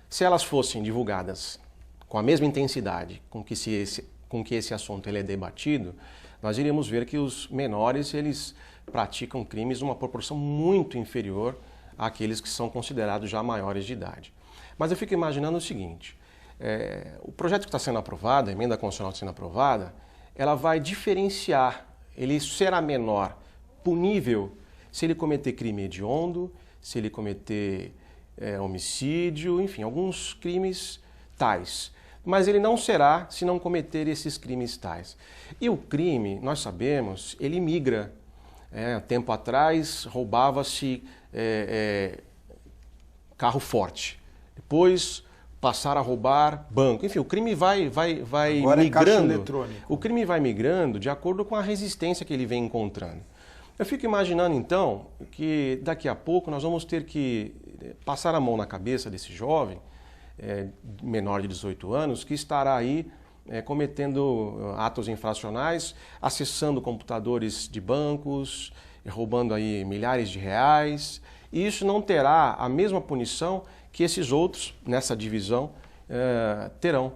se elas fossem divulgadas com a mesma intensidade com que esse assunto ele é debatido, nós iríamos ver que os menores eles praticam crimes numa proporção muito inferior àqueles que são considerados já maiores de idade. Mas eu fico imaginando o seguinte, o projeto que está sendo aprovado, a emenda constitucional que está sendo aprovada, ela vai diferenciar, ele será menor, punível, se ele cometer crime hediondo, se ele cometer homicídio, enfim, alguns crimes tais. Mas ele não será se não cometer esses crimes tais. E o crime, nós sabemos, ele migra. Tempo atrás roubava-se carro forte, depois passaram a roubar banco. Enfim, o crime vai Agora migrando. É caixa eletrônico. O crime vai migrando de acordo com a resistência que ele vem encontrando. Eu fico imaginando então que daqui a pouco nós vamos ter que passar a mão na cabeça desse jovem menor de 18 anos que estará aí cometendo atos infracionais, acessando computadores de bancos, roubando aí milhares de reais, e isso não terá a mesma punição que esses outros, nessa divisão, terão.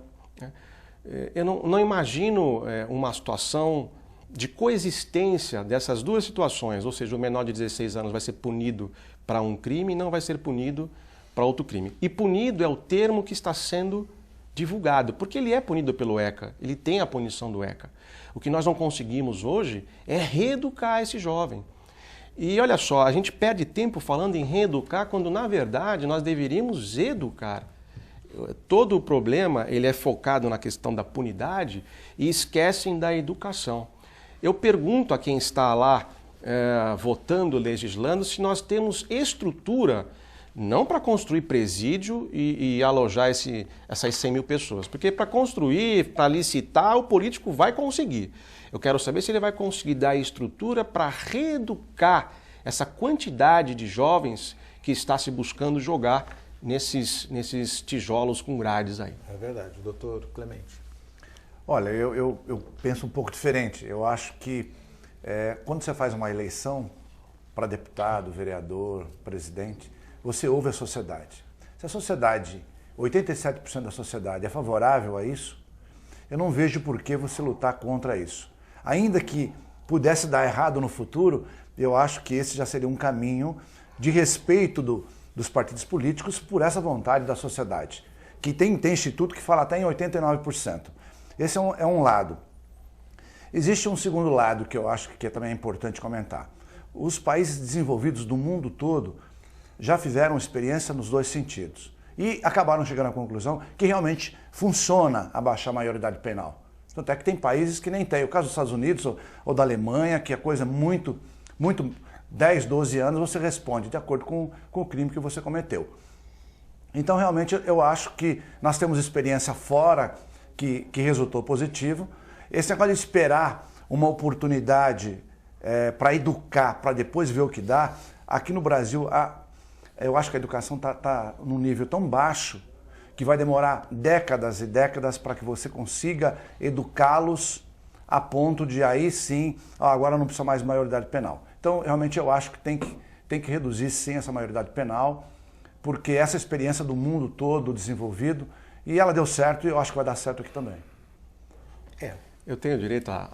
Eu não imagino uma situação de coexistência dessas duas situações, ou seja, o menor de 16 anos vai ser punido para um crime e não vai ser punido para outro crime. E punido é o termo que está sendo divulgado, porque ele é punido pelo ECA, ele tem a punição do ECA. O que nós não conseguimos hoje é reeducar esse jovem. E olha só, a gente perde tempo falando em reeducar quando, na verdade, nós deveríamos educar. Todo o problema ele é focado na questão da punidade e esquecem da educação. Eu pergunto a quem está lá votando, legislando, se nós temos estrutura não para construir presídio e alojar essas 100 mil pessoas, porque para construir, para licitar, o político vai conseguir. Eu quero saber se ele vai conseguir dar estrutura para reeducar essa quantidade de jovens que está se buscando jogar nesses tijolos com grades aí. É verdade, doutor Clemente. Olha, eu penso um pouco diferente. Eu acho que quando você faz uma eleição para deputado, vereador, presidente, você ouve a sociedade. Se a sociedade, 87% da sociedade é favorável a isso, eu não vejo por que você lutar contra isso. Ainda que pudesse dar errado no futuro, eu acho que esse já seria um caminho de respeito dos partidos políticos por essa vontade da sociedade, que tem instituto que fala até em 89%. Esse é um lado. Existe um segundo lado que eu acho que também é importante comentar. Os países desenvolvidos do mundo todo já fizeram experiência nos dois sentidos e acabaram chegando à conclusão que realmente funciona abaixar a maioridade penal. Tanto é que tem países que nem tem. O caso dos Estados Unidos ou da Alemanha, que é coisa muito 10, 12 anos você responde de acordo com o crime que você cometeu. Então realmente eu acho que nós temos experiência fora que resultou positivo. Esse negócio de esperar uma oportunidade para educar, para depois ver o que dá, aqui no Brasil eu acho que a educação está num nível tão baixo que vai demorar décadas e décadas para que você consiga educá-los a ponto de aí sim, agora não precisa mais de maioridade penal. Então, realmente eu acho que tem que reduzir sim essa maioridade penal, porque essa experiência do mundo todo desenvolvido, e ela deu certo e eu acho que vai dar certo aqui também. Eu tenho direito a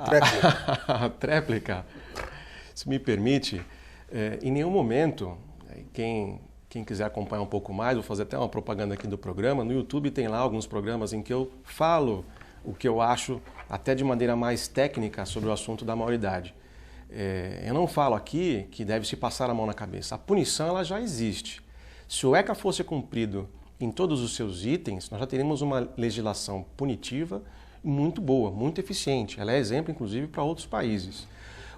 tréplica. A tréplica, se me permite, em nenhum momento, quem quiser acompanhar um pouco mais, vou fazer até uma propaganda aqui do programa, no YouTube tem lá alguns programas em que eu falo o que eu acho, até de maneira mais técnica, sobre o assunto da maioridade. Eu não falo aqui que deve se passar a mão na cabeça. A punição ela já existe. Se o ECA fosse cumprido em todos os seus itens, nós já teríamos uma legislação punitiva muito boa, muito eficiente. Ela é exemplo, inclusive, para outros países.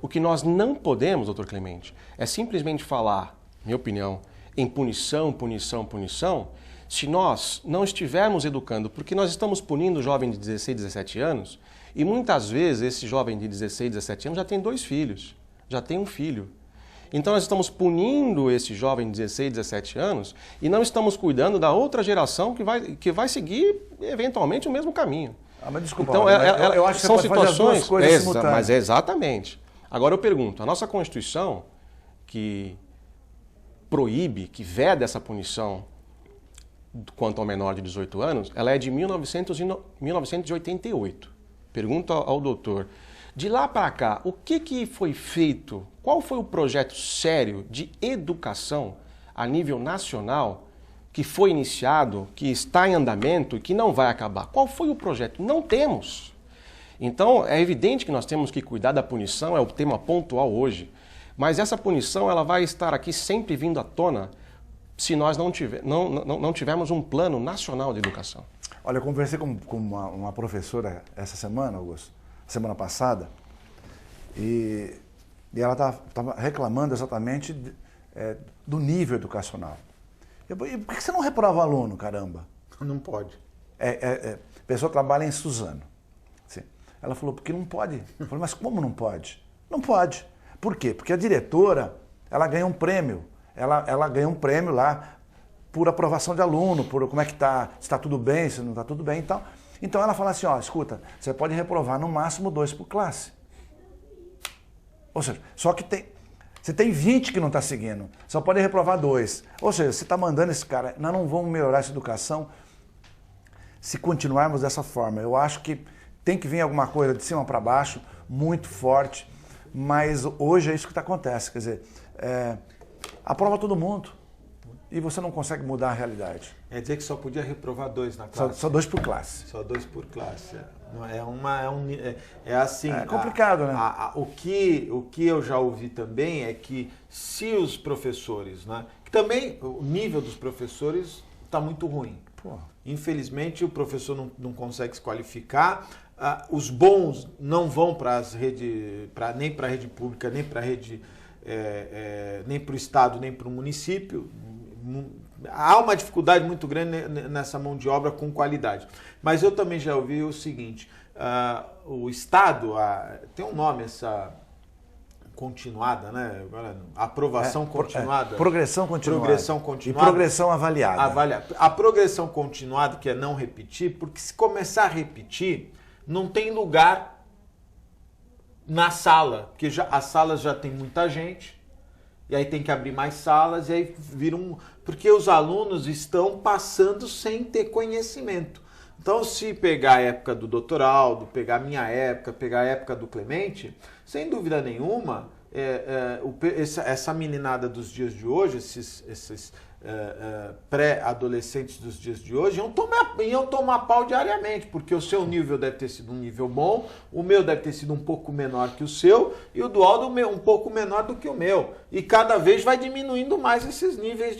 O que nós não podemos, doutor Clemente, é simplesmente falar, minha opinião, em punição, punição, punição, se nós não estivermos educando, porque nós estamos punindo o jovem de 16, 17 anos, E muitas vezes esse jovem de 16, 17 anos já tem 2 filhos, já tem um filho. Então nós estamos punindo esse jovem de 16, 17 anos e não estamos cuidando da outra geração que vai seguir eventualmente o mesmo caminho. Mas desculpa, então, eu acho que são você pode fazer as duas coisas simultâneas. Mas é exatamente. Agora eu pergunto, a nossa Constituição que proíbe, que veda essa punição quanto ao menor de 18 anos, ela é de 1988. Pergunto ao doutor, de lá para cá, o que foi feito, qual foi o projeto sério de educação a nível nacional que foi iniciado, que está em andamento e que não vai acabar? Qual foi o projeto? Não temos. Então, é evidente que nós temos que cuidar da punição, é o tema pontual hoje, mas essa punição ela vai estar aqui sempre vindo à tona se nós não tivermos um plano nacional de educação. Olha, eu conversei com uma professora essa semana, Augusto, semana passada, e ela estava reclamando exatamente do nível educacional. E por que você não reprova aluno, caramba? Não pode. A pessoa trabalha em Suzano. Sim. Ela falou, porque não pode. Eu falei, mas como não pode? Não pode. Por quê? Porque a diretora, ela ganha um prêmio. Ela ganha um prêmio lá por aprovação de aluno, por como é que está, se está tudo bem, se não está tudo bem e tal. Então ela fala assim, ó, escuta, você pode reprovar no máximo 2 por classe. Ou seja, só que você tem 20 que não está seguindo, só pode reprovar 2. Ou seja, você está mandando esse cara, nós não vamos melhorar essa educação se continuarmos dessa forma. Eu acho que tem que vir alguma coisa de cima para baixo, muito forte, mas hoje é isso que acontece, quer dizer, aprova todo mundo e você não consegue mudar a realidade. É dizer que só podia reprovar 2 na classe? Só 2 por classe. Só 2 por classe. É assim. É complicado, né? O que eu já ouvi também é que se os professores, né? Que também o nível dos professores está muito ruim. Pô. Infelizmente o professor não consegue se qualificar. Os bons não vão para as redes, nem para a rede pública, nem para a rede, nem para o estado, nem para o município. Há uma dificuldade muito grande nessa mão de obra com qualidade. Mas eu também já ouvi o seguinte, o Estado, tem um nome essa continuada, né? Aprovação continuada. Progressão continuada. Progressão continuada. E progressão avaliada. A progressão continuada, que é não repetir, porque se começar a repetir, não tem lugar na sala, porque as salas já tem muita gente, e aí tem que abrir mais salas, e aí vira porque os alunos estão passando sem ter conhecimento. Então, se pegar a época do Dr. Aldo, pegar a minha época, pegar a época do Clemente, sem dúvida nenhuma, essa meninada dos dias de hoje, esses pré-adolescentes dos dias de hoje, iam tomar pau diariamente, porque o seu nível deve ter sido um nível bom, o meu deve ter sido um pouco menor que o seu, e o do Aldo um pouco menor do que o meu. E cada vez vai diminuindo mais esses níveis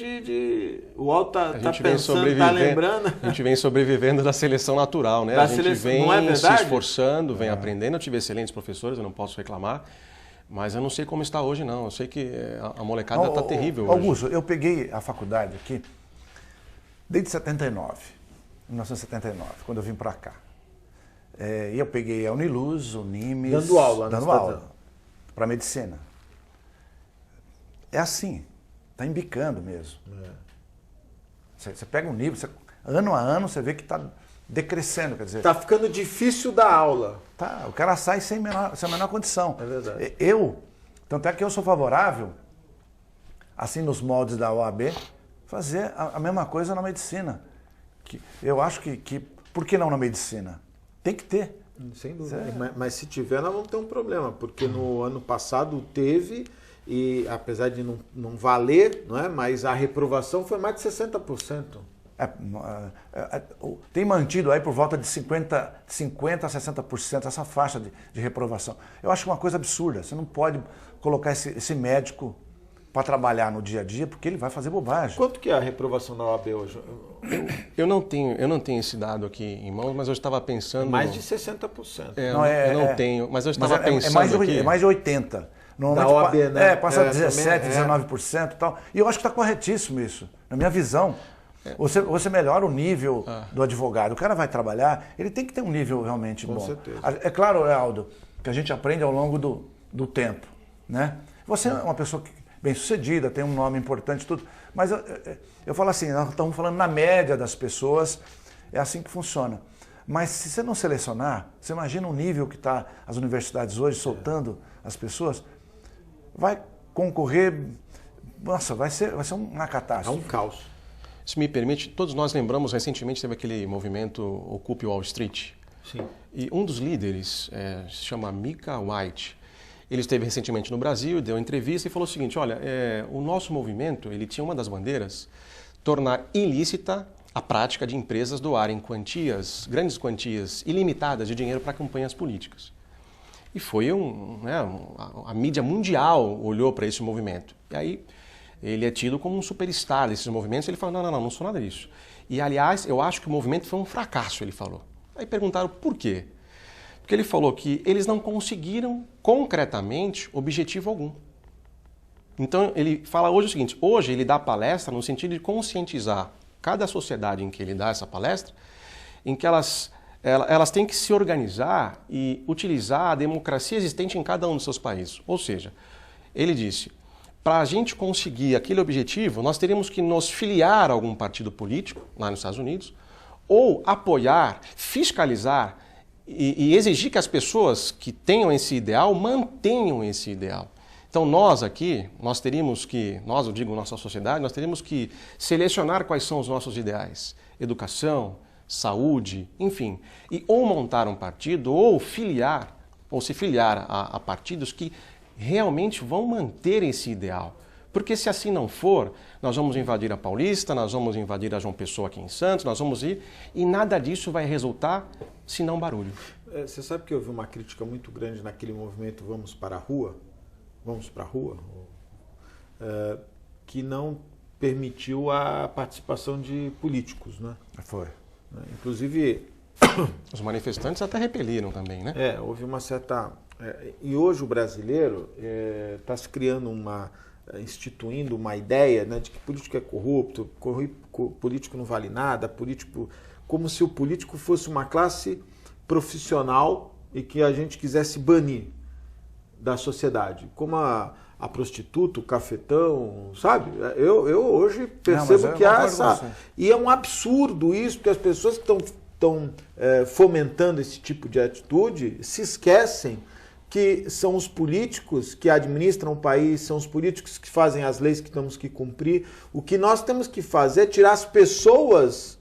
O Aldo tá pensando, tá lembrando. A gente vem sobrevivendo da seleção natural, né? A gente vem se esforçando, vem aprendendo. Eu tive excelentes professores, eu não posso reclamar. Mas eu não sei como está hoje, não. Eu sei que a molecada está terrível hoje. Augusto, eu peguei a faculdade aqui desde 1979, quando eu vim para cá. E eu peguei a Uniluz, o Nimes... Dando aula. Para medicina. É assim, está embicando mesmo. Você pega um nível, ano a ano você vê que está decrescendo, quer dizer... Está ficando difícil dar aula. Tá, o cara sai sem a menor condição. É verdade. Tanto é que eu sou favorável, assim nos moldes da OAB, fazer a mesma coisa na medicina. Eu acho que por que não na medicina? Tem que ter. Sem dúvida. Mas se tiver, nós vamos ter um problema, porque no ano passado teve, e apesar de não valer, não é? Mas a reprovação foi mais de 60%. Tem mantido aí por volta de 50% a 60% essa faixa de reprovação. Eu acho uma coisa absurda. Você não pode colocar esse médico para trabalhar no dia a dia, porque ele vai fazer bobagem. Quanto que é a reprovação da OAB hoje? Eu não tenho esse dado aqui em mãos, mas eu estava pensando... Mais de 60%. Eu não tenho, mas eu estava pensando aqui... É mais de 80%. Da OAB, né? Passa 17%, 19% e tal. E eu acho que está corretíssimo isso, na minha visão. Você melhora o nível do advogado. O cara vai trabalhar, ele tem que ter um nível realmente bom. Com certeza. É claro, Aldo, que a gente aprende ao longo do tempo, né? Você é uma pessoa bem-sucedida, tem um nome importante, tudo. Mas eu falo assim, nós estamos falando na média das pessoas, é assim que funciona. Mas se você não selecionar, você imagina o nível que está as universidades hoje soltando as pessoas, vai concorrer, nossa, vai ser uma catástrofe. É um caos. Se me permite, todos nós lembramos, recentemente teve aquele movimento Ocupe Wall Street. Sim. E um dos líderes se chama Mika White. Ele esteve recentemente no Brasil, deu uma entrevista e falou o seguinte, olha, o nosso movimento, ele tinha uma das bandeiras, tornar ilícita a prática de empresas doarem grandes quantias ilimitadas de dinheiro para campanhas políticas. E foi a mídia mundial olhou para esse movimento. E aí ele é tido como um superstar desses movimentos. Ele falou, não sou nada disso. E aliás, eu acho que o movimento foi um fracasso, ele falou. Aí perguntaram por quê? Porque ele falou que eles não conseguiram concretamente objetivo algum. Então ele fala hoje o seguinte, hoje ele dá palestra no sentido de conscientizar cada sociedade em que ele dá essa palestra, em que elas têm que se organizar e utilizar a democracia existente em cada um dos seus países. Ou seja, ele disse, para a gente conseguir aquele objetivo, nós teríamos que nos filiar a algum partido político, lá nos Estados Unidos, ou apoiar, fiscalizar e exigir que as pessoas que tenham esse ideal mantenham esse ideal. Então nós aqui, eu digo nossa sociedade, nós teríamos que selecionar quais são os nossos ideais. Educação, saúde, enfim. E ou montar um partido, ou se filiar a partidos que realmente vão manter esse ideal. Porque se assim não for, nós vamos invadir a Paulista, nós vamos invadir a João Pessoa aqui em Santos, nós vamos ir, e nada disso vai resultar senão barulho. Você sabe que houve uma crítica muito grande naquele movimento Vamos para a Rua? Vamos para a Rua? Que não permitiu a participação de políticos, né? Foi. Inclusive... Os manifestantes até repeliram também, né? Houve uma certa... e hoje o brasileiro está se criando instituindo uma ideia, né, de que político é corrupto, político não vale nada, como se o político fosse uma classe profissional e que a gente quisesse banir da sociedade, como a prostituta, o cafetão, sabe? Eu hoje percebo que há essa... E é um absurdo isso, porque as pessoas que estão fomentando esse tipo de atitude se esquecem que são os políticos que administram o país, são os políticos que fazem as leis que temos que cumprir. O que nós temos que fazer é tirar as pessoas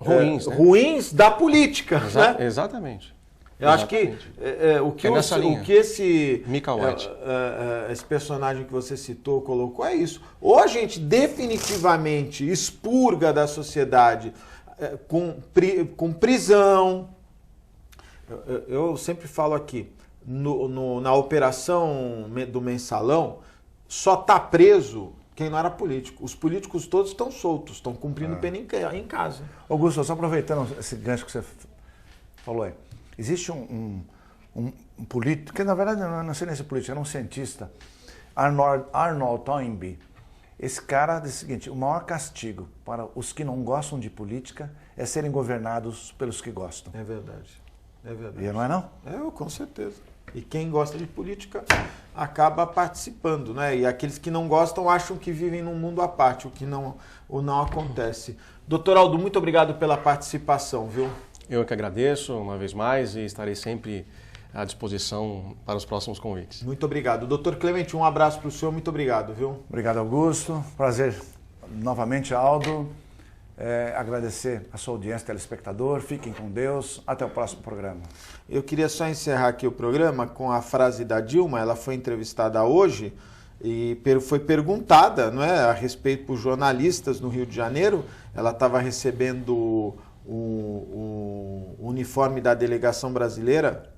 ruins da política. Né? Exatamente. Eu acho que o que esse Mika White, esse personagem que você citou colocou é isso. Ou a gente definitivamente expurga da sociedade com prisão. Eu sempre falo aqui, na operação do Mensalão, só está preso quem não era político. Os políticos todos estão soltos, estão cumprindo pena em casa. Augusto, só aproveitando esse gancho que você falou aí. Existe um político, que na verdade não sei nem se político, era um cientista, Arnold Toynbee. Esse cara diz o seguinte, o maior castigo para os que não gostam de política é serem governados pelos que gostam. É verdade. É verdade. E não é não? Com certeza. E quem gosta de política acaba participando, né? E aqueles que não gostam acham que vivem num mundo à parte, o que não acontece. Doutor Aldo, muito obrigado pela participação, viu? Eu que agradeço uma vez mais e estarei sempre à disposição para os próximos convites. Muito obrigado. Doutor Clemente, um abraço para o senhor, muito obrigado, viu? Obrigado, Augusto. Prazer novamente, Aldo. Agradecer a sua audiência, telespectador. Fiquem com Deus. Até o próximo programa. Eu queria só encerrar aqui o programa com a frase da Dilma. Ela foi entrevistada hoje e foi perguntada, não é, a respeito por jornalistas no Rio de Janeiro. Ela estava recebendo o uniforme da delegação brasileira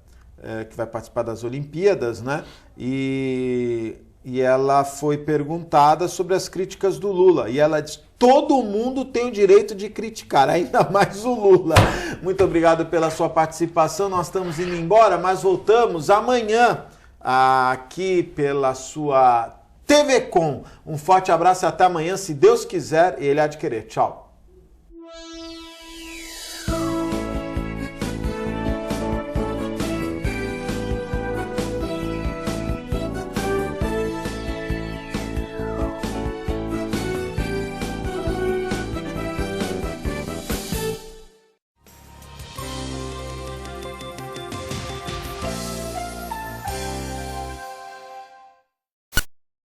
que vai participar das Olimpíadas, né? E ela foi perguntada sobre as críticas do Lula. E ela disse, todo mundo tem o direito de criticar, ainda mais o Lula. Muito obrigado pela sua participação. Nós estamos indo embora, mas voltamos amanhã aqui pela sua TV Com. Um forte abraço e até amanhã, se Deus quiser e Ele há de querer. Tchau.